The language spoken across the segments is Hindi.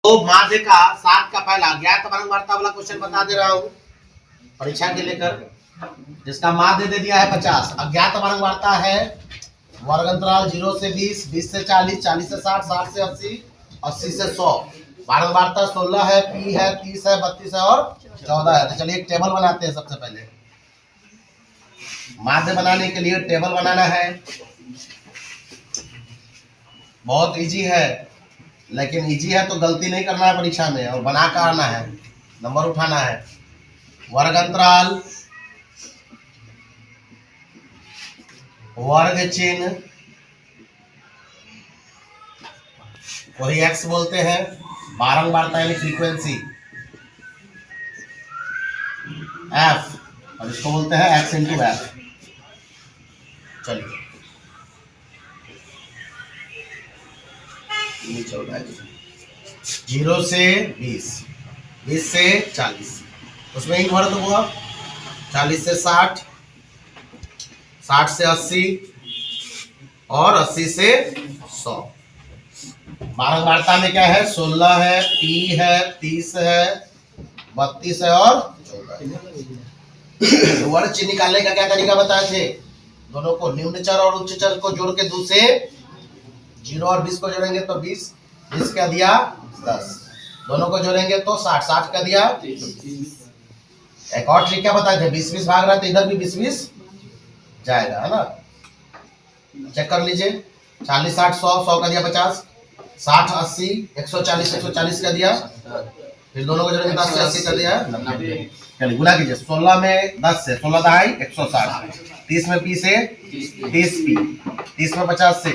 तो माध्य का 7 का पहला ज्ञात बारंबारता वाला क्वेश्चन बता दे रहा हूँ परीक्षा के लेकर, जिसका माध्य दे दिया है 50। अज्ञात बारंबारता है वर्ग अंतराल 0 से 20, 20 से 40, 40 से 60, 60 से 80, 80 से 100। बारंबारता 16 है, पी है, 30 है, 32 है और 14 है। तो चलिए एक टेबल बनाते हैं। सबसे पहले माध्य बनाने के लिए टेबल बनाना है। बहुत इजी है, लेकिन इजी है तो गलती नहीं करना है परीक्षा में, और बना कर आना है, नंबर उठाना है। वर्ग अंतराल, वर्ग चिन्ह, वही एक्स बोलते हैं। बारंबारता यानी फ्रीक्वेंसी एफ, और इसको बोलते हैं एक्स इंटू एफ। चलिए 0 से 20, 20 से 40, उसमें एक वर्ग हुआ। 40 से 60, 60 से 80 और 80 से 100। बारंबारता में क्या है? 16 है, पी है, 30 है, 32 है और 14। वर्ग चिन्ह निकालने का क्या तरीका बताए थे? दोनों को, निम्न चर और उच्च चर को जोड़ के 2 से 0 और 20 को जोड़ेंगे तो 20, 20 का दिया 10, दोनों को जोड़ेंगे तो 60, 60 का दिया 30। एक और ट्रिक क्या बताए थे? 20 20 भाग रहा है तो इधर भी 20 20 जाएगा, है ना? चेक कर लीजिए। 40 60 100, 100 का दिया 50, 60 80 140, 140 का दिया, फिर दोनों को जोड़ेंगे 10 से 80 का दिया 90। चलिए गुना कीजिए। 16 में 10 से 16 दहाई 160, 30 में पी से 30 पी, 30 में 50 से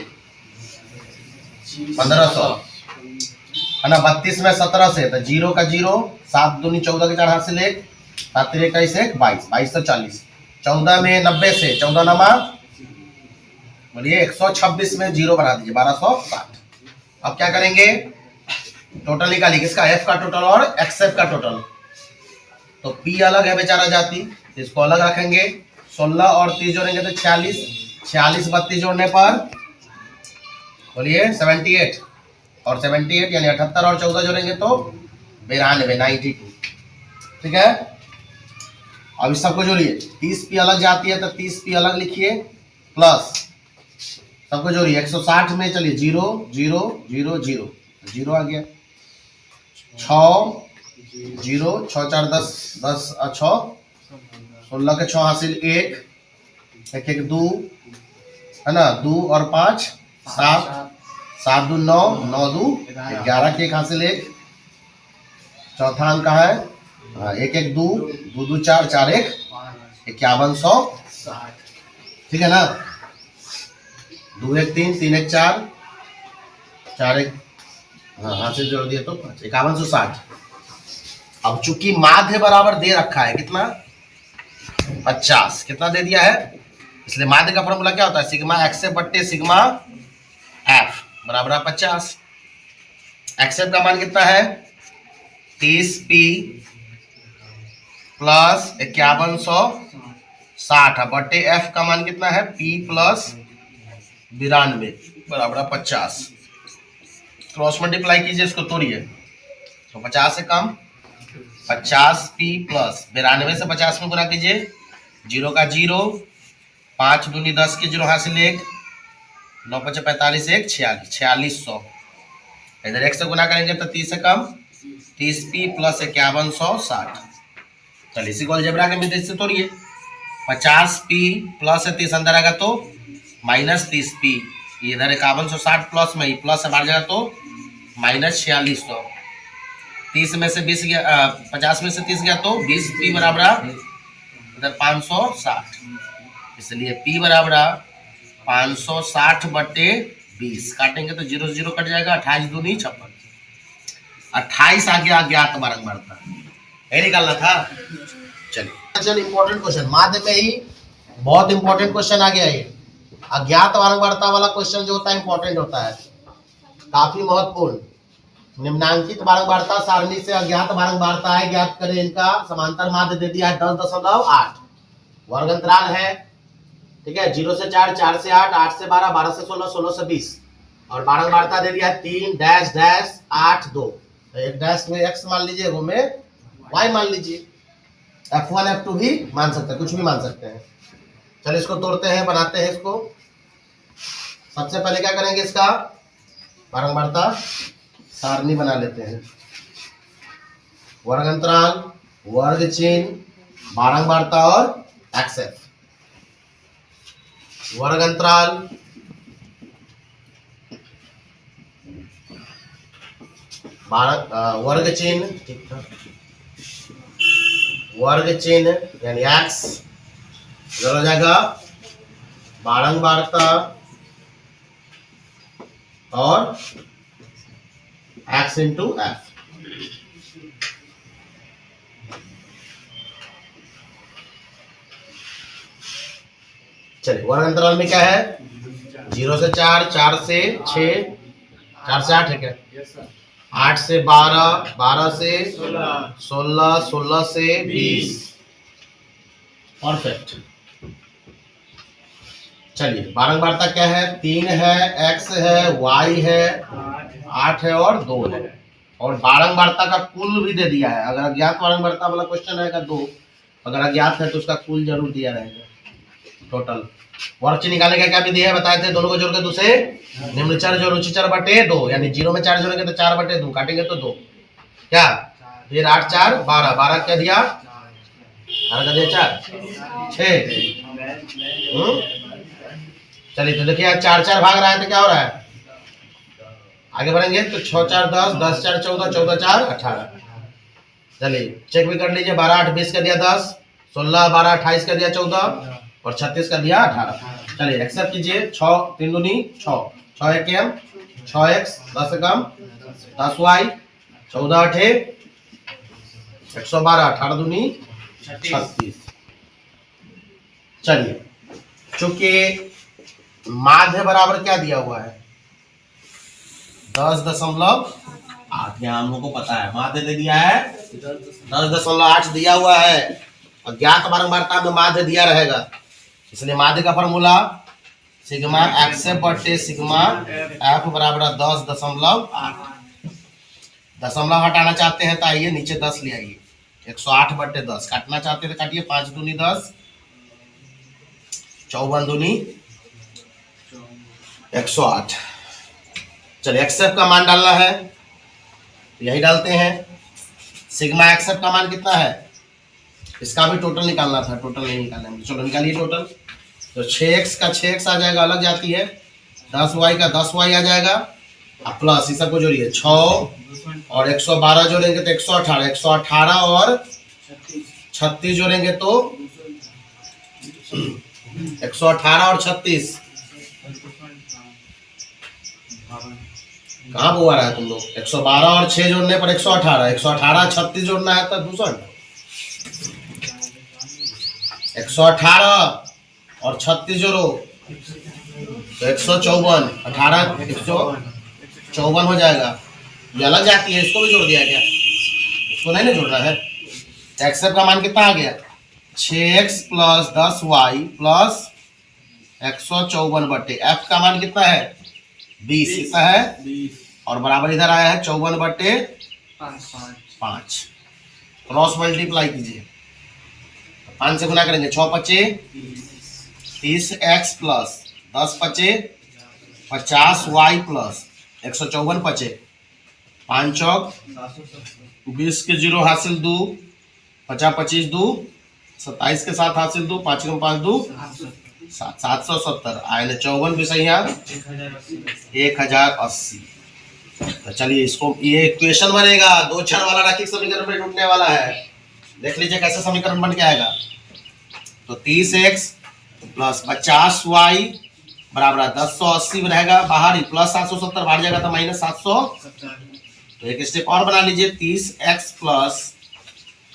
1500, है ना? 32 में 17 से, तो 0 का 0, 7 दूनी 14 के 4 हाथ से 1, 7 3 21 1 22, 22 से 40। 14 में 90 से 14 नमा बोलिए 126 में 0 बना दीजिए 1260। अब क्या करेंगे? टोटल निकालिए, किसका? एफ का टोटल और एक्स एफ का टोटल। तो पी अलग है बेचारा जाति, इसको अलग रखेंगे। 16 और 30 जोड़ेंगे तो 46, 46 32 जोड़ने पर बोलिए 78, और 78 यानी 78 और 14 जोड़ेंगे तो 92, 92। ठीक है, अब इस सबको जोड़िए। 30 पी अलग जाती है तो 30 पी अलग लिखिए, प्लस सबको जोड़िए। 160 में चलिए 0 0 0 0 0 आ गया। 6 0 6 4 10 10 6, 16 के 6 हासिल 1 1 1 2, है ना? 2 और 5 7, 7 2 9, 9 2 11 के 1 हासिल 1। चौथा अंक का है 1 1 2 2 2 4 4 1 5160। ठीक है ना? 2 1 3 3 1 4 4 1, हाँ हाथ से जोड़ दिए तो 5160। अब चूंकि माध्य बराबर दे रखा है कितना? 50। कितना दे दिया है? इसलिए माध्य का फॉर्मूला क्या होता है? सिग्मा एक्स एफ बट्टे सिग्मा एफ बराबर 50। एक्स एफ का मान कितना है? 30 पी प्लस 5160 बट्टे एफ का मान कितना है? पी प्लस 92 बराबर 50। क्रॉस मल्टीप्लाई कीजिए, इसको तोड़िए तो 50 से कम 50 पी प्लस 92 से 50 में गुना कीजिए। 0 का 0, 5 दूनी 10 के 0 हासिल 1, 9 5 45 1 46, 4600। इधर 1 से गुना करेंगे तो 30 से कम 30 पी प्लस 5160। चलिए इसी को अलजेब्रा के मेथड से तोड़िए। 50 पी प्लस 30 अंदर आएगा तो माइनस 30 पी, इधर 5160 प्लस में ही प्लस बाहर जाएगा तो माइनस 4600। 30 में से 20 गया, 50 में से 30 गया तो 20 पी बराबर इधर 560, इसलिए पी बराबर 560 बट्टे 20। काटेंगे तो 0 0 कट जाएगा। 28 दूनी 56, 28 आ गया अज्ञात बारंबारता। यही निकालना था। चलिए इंपॉर्टेंट क्वेश्चन, माध्य में ही बहुत इंपॉर्टेंट क्वेश्चन आ गया। ये अज्ञात बारंबारता वाला क्वेश्चन जो होता है इंपॉर्टेंट होता है, काफी महत्वपूर्ण। निम्नांकित बारंबारता सारणी से अज्ञात बारंबारता है ज्ञात करें। इनका समांतर माध्य दे दिया है 10.8। वर्ग अंतराल है, ठीक है, 0 से 4, 4 से 8, 8 से 12, 12 से 16, 16 से 20, और बारंबारता दे दिया है 3 डैश डैश 8 2। एक डैश में x मान लीजिए, वो में y मान लीजिए। F1 F2 भी मान सकते हैं, कुछ भी मान सकते हैं। चलिए इसको तोड़ते हैं, बनाते हैं इसको। सबसे पहले क्या करेंगे, इसका बारंबारता सारणी बना लेते हैं। वर्ग अंतराल, वर्ग चिन्ह, बारंबारता और एक्सेप। वर्ग अंतराल, वर्ग चिन्ह, वर्ग चिन्ह यानी एक्स हो जाएगा, बारंबारता और एक्स इंटू एफ। चलिए वर्ग अंतराल में क्या है, 0 से 4, 4 से 6, 4 से 8 है क्या, 8 से 12, 12 से 16, 16 से 20। परफेक्ट। चलिए बारंबारता क्या है, 3 है, x है, y है, 8 है और 2 है। और बारंबारता का कुल भी दे दिया है। अगर अज्ञात बारंबारता वाला क्वेश्चन रहेगा 2, अगर अज्ञात है तो उसका कुल जरूर दिया रहेगा टोटल। वर्ग चिन्ह निकालने का क्या विधि है बताए थे, दोनों को जोड़ के दूसरे निम्न चर जो रुचि चर बटे 2, यानी 0 में 4 जोड़ेंगे तो 4 बटे 2, काटेंगे तो 2, क्या फिर 8 4 12, 12 क्या दिया, 12 का दिया 4 6। चलिए तो देखिए 4 4 भाग रहा है तो क्या हो रहा है, आगे बढ़ेंगे तो 6 4 10, 10 4 14, 14 4 18। चलिए चेक भी कर लीजिए, 12 8 20 का दिया 10, 16 12 28 का दिया 14 और 36 का दिया 18। चलिए एक्सेप्ट कीजिए, 6 3 दूनी 6, 6 1 m, 6x 10 कम 10y, 14 8 112, 18 दूनी 36। चलिए चूंकि माध्य बराबर क्या दिया हुआ है, 10.8, यहाँ हम लोग को पता है माध्य दे दिया है 10.8 दिया हुआ है। अज्ञात बारंबारता में माध्य दिया रहेगा, इसलिए माध्य का फॉर्मूला सिग्मा एक्सेप बटे सिग्मा एफ बराबर 10.8। दशमलव हटाना चाहते हैं तो आइए नीचे 10 ले आइए, 108 बटे 10। काटना चाहते हैं तो काटिए, 5 दूनी 10, 54 दूनी 108। चलिए एक्सेप का मान डालना है, यही डालते हैं। सिग्मा एक्सेप का मान कितना है, इसका भी टोटल निकालना था, टोटल नहीं निकालना है, चलो निकालिए टोटल। तो 6x का 6x आ जाएगा, अलग जाती है, 10y का 10y आ जाएगा, अब प्लस इस सबको जोड़िए 6 और 112 जोड़ेंगे तो 118, 118 और 36 जोड़ेंगे तो 118 और 36 कहाँ बुआ रहा है तुम लोग, 112 और 6 जोड़ने पर 118, 118 36 जोड़ना है तो 118 और 36 जोड़ो तो 154, 18 154 हो जाएगा। ये अलग जाती है, इसको भी जोड़ दिया क्या, इसको नहीं ना जोड़ना है। एक्सेप का मान कितना आ गया, 6x प्लस 10y प्लस 154 बटे एफ का मान कितना है 20, कितना है 20 और बराबर इधर आया है 54 बटे 5। क्रॉस मल्टीप्लाई कीजिए, 5 से गुना करेंगे, 6 पचे 30x प्लस 10 पचे 50y प्लस 154 पचे 5 चौक 20 के 0 हासिल 2, 50 25 2 27 के साथ हासिल 2, 5 कम 5 2 7, 770 आए 54 भी सही है 1080। तो चलिए इसको, ये इक्वेशन बनेगा, 2 छड़ वाला रैखिक समीकरण में ढूंढने वाला है। देख लीजिए कैसे समीकरण बन के आएगा। तो 30x प्लस 50y बराबर 1080 रहेगा, बाहर ही प्लस 770 बाहर जाएगा तो माइनस 700। तो एक स्टेप और बना लीजिए, 30x प्लस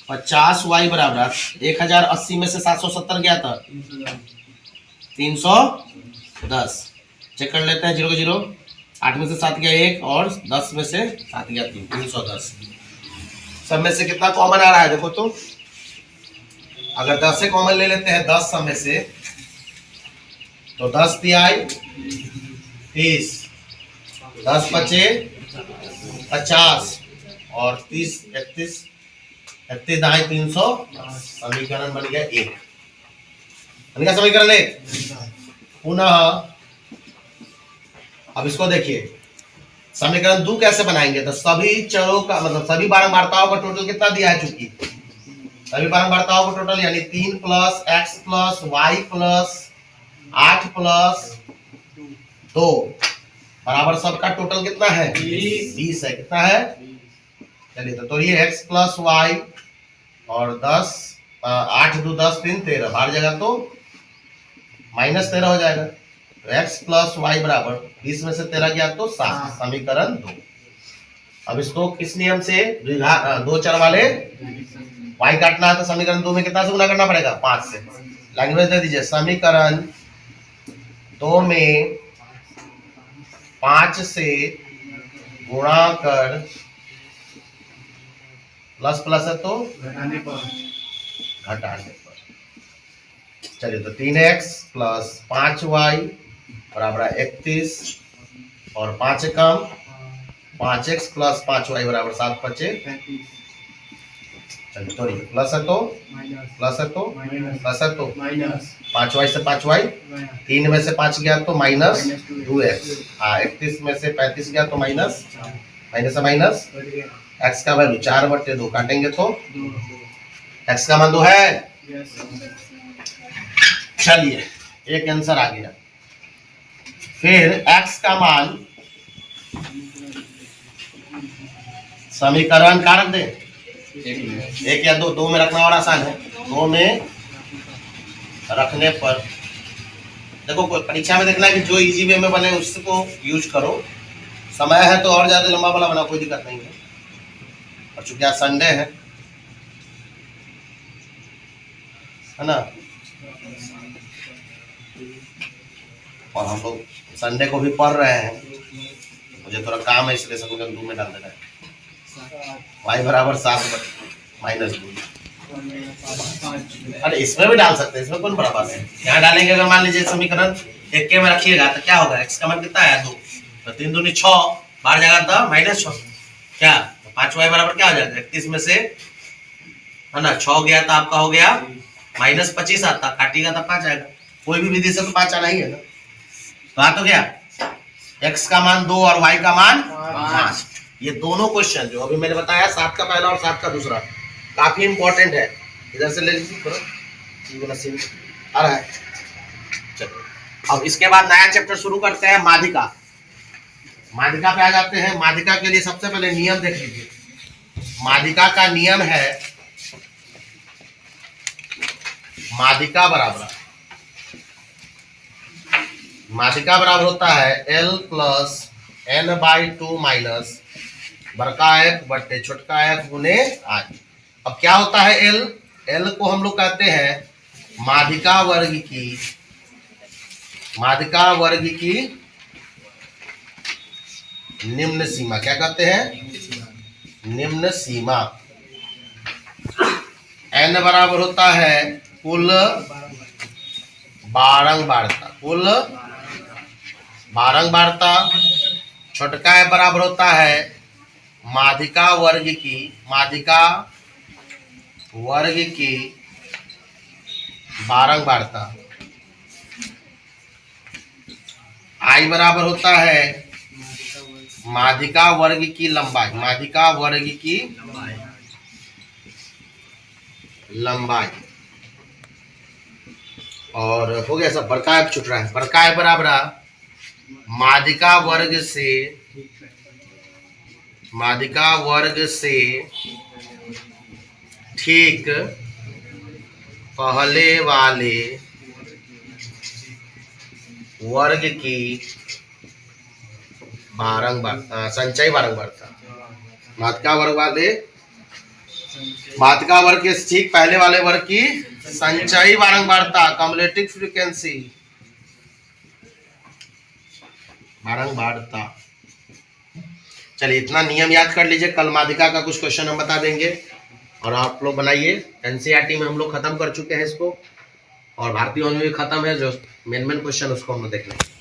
50y बराबर 1080 में से 770 गया था 310। चेक कर लेते हैं, 0 के 0, 8 में से 7 गया 1 और 10 में से 7 गया 3, 310। सब में से कितना कॉमन आ रहा है देखो तो, अगर 10 से कॉमन ले लेते हैं 10 सब में से तो 10 तिहाई 30, 10 पचे 50 और 30 31 31 दहाई 300, समीकरण बन गया 1। बन गया समीकरण 1। पुनः अब इसको देखिए, समीकरण 2 कैसे बनाएंगे? तो सभी चरों का मतलब सभी बारंबारताओं का टोटल कितना दिया है? चूंकि सभी बारंबारताओं का टोटल यानी 3 plus x plus y plus 8 plus 2 बराबर सबका टोटल कितना है? 20 है। कितना है? चलिए तो ये x प्लस वाई और 10 8 2 10 3 13 बाहर जाएगा तो -13 हो जाएगा। तो x प्लस वाई बराबर 20 में से 13 गया तो 7, समीकरण 2। अब इसको किस नियम से? दो चर वाले y काटना है तो समीकरण 2 में कितना से गुना करना पड़ेगा? 5 से। लैंग्वेज दे दीजिए, समीकरण 2 में 5 से गुणा कर प्लस प्लस है तो घटाने पर। चलिए तो 3x प्लस 5y बराबर 31 और 5 कम 5x प्लस 5y बराबर 7 बचे 35। चलिए तो प्लस है तो प्लस है तो प्लस है तो माइनस 5y से 5y 3 में से 5 गया तो -2x। 31 में से 35 गया तो माइनस से माइनस x का वैल्यू 4/2 काटेंगे तो x का मान 2 है। चलिए एक आंसर आ गया। फिर x का मान समीकरण का रख दे 1 या 2 में रखना और आसान है। 2 में रखने पर देखो परीक्षा में देखना है कि जो इजी वे में बने उसको यूज करो। समय है तो और ज्यादा लंबा वाला बना, कोई दिक्कत नहीं है। और चूंकि आज संडे है ना, और हम लोग संडे को भी पढ़ रहे हैं, मुझे थोड़ा काम है इसलिए समीकरण 2 में डाल देना है। y बराबर 7 -2। अरे इसमें भी डाल सकते हैं, इसमें कौन बड़ा बात है। यहाँ डालेंगे अगर मान लीजिए समीकरण 1 के में रखिएगा तो क्या होगा? x का मान कितना है? 2 तो 3 दूनी 6 बाहर जाएगा तो -6 क्या 5y बराबर क्या हो जाएगा? 31 में से है ना 6 गया तो आपका हो गया -25 आता, काटिएगा तो 5 आएगा। कोई भी विधि से तो 5 आना ही है ना। तो आ तो गया x का मान 2 और y का मान 5। ये दोनों क्वेश्चन जो अभी मैंने बताया 7 का पहला और 7 का दूसरा काफी इंपॉर्टेंट है। इधर से ले लीजिए थोड़ा आ रहा है। चलो अब इसके बाद नया चैप्टर शुरू करते हैं, माध्यिका। माध्यिका पे आ जाते हैं। माध्यिका के लिए सबसे पहले नियम देख लीजिए। माध्यिका का नियम है माध्यिका बराबर होता है L प्लस n/2 माइनस बड़का f बटे छोटका f गुने I। अब क्या होता है L को हम लोग कहते हैं माध्यिका वर्ग की निम्न सीमा। क्या कहते हैं? निम्न सीमा। n बराबर होता है कुल बारंबारता। छोटका f बराबर होता है माध्यिका वर्ग की बारंबारता। I बराबर होता है माध्यिका वर्ग की लंबाई। और हो गया सब। बड़का f छूट रहा है। बड़का f बराबर माध्यिका वर्ग से ठीक पहले वाले वर्ग की संचयी बारंबारता। माध्यिका वर्ग के ठीक पहले वाले वर्ग की संचयी बारंबारता, कम्युलेटिव फ्रीक्वेंसी बारंबारता। चलिए इतना नियम याद कर लीजिए। कल माध्यिका का कुछ क्वेश्चन हम बता देंगे और आप लोग बनाइए। एनसीईआरटी में हम लोग खत्म कर चुके हैं इसको, और भारतीय में भी खत्म है। जो मेन क्वेश्चन उसको हम देख लेंगे।